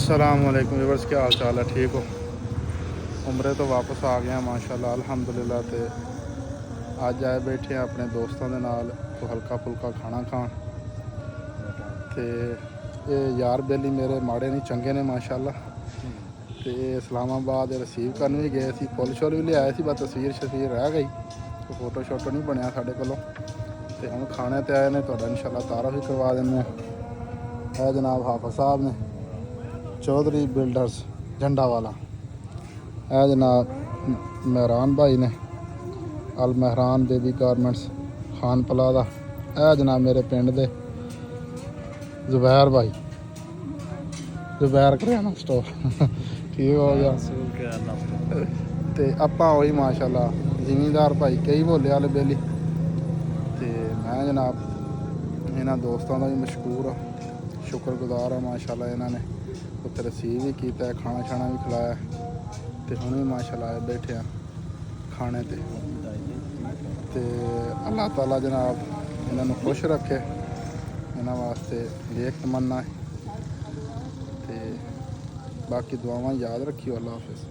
अस्सलामुअलैकुम व्यूअर्स, क्या हाल चाल है? ठीक हो? उम्रे तो वापस आ गया माशाल्लाह अल्हम्दुलिल्लाह। तो अज आए बैठे हैं अपने दोस्तों के नाल तो हल्का फुल्का खाना खान। तो ये यार बेली मेरे माड़े नहीं चंगे ने माशाल्लाह। तो इस्लामाबाद रिसीव करने भी गए थे, फुल शुल भी लिया सी, बस तस्वीर शसीर रह गई, तो फोटो शोटो नहीं बनया साढ़े को। तो हम खाने तो आए ने, तो इंशाल्लाह तारा भी करवा देंगे। है जनाब हाफिज साहब ने, चौधरी बिल्डर्स झंडा वाला। है जनाब मेहरान भाई ने, Al Mehran baby garments Khan plaza. है जनाब मेरे पिंड दे जुबैर भाई, जुबैर करियाना स्टोर ठीक हो गया। तो आपां वही माशाल्लाह जिमीदार भाई कई भोले वाले बेली। तो मैं जनाब इन्होंने दोस्तों का भी मशहूर शुक्रगुजार है माशाल्लाह। इन्होंने उत्थे रिसीव भी किया, खाना शाना भी खिलाया। तो हम भी माशाल्लाह बैठे हैं खाने ते। तो अल्लाह ताला जनाब इन्होंने खुश रखे, इन्होंने वास्ते नेक तमन्ना है। तो बाकी दुआवां याद रखियो। अल्लाह हाफिज़।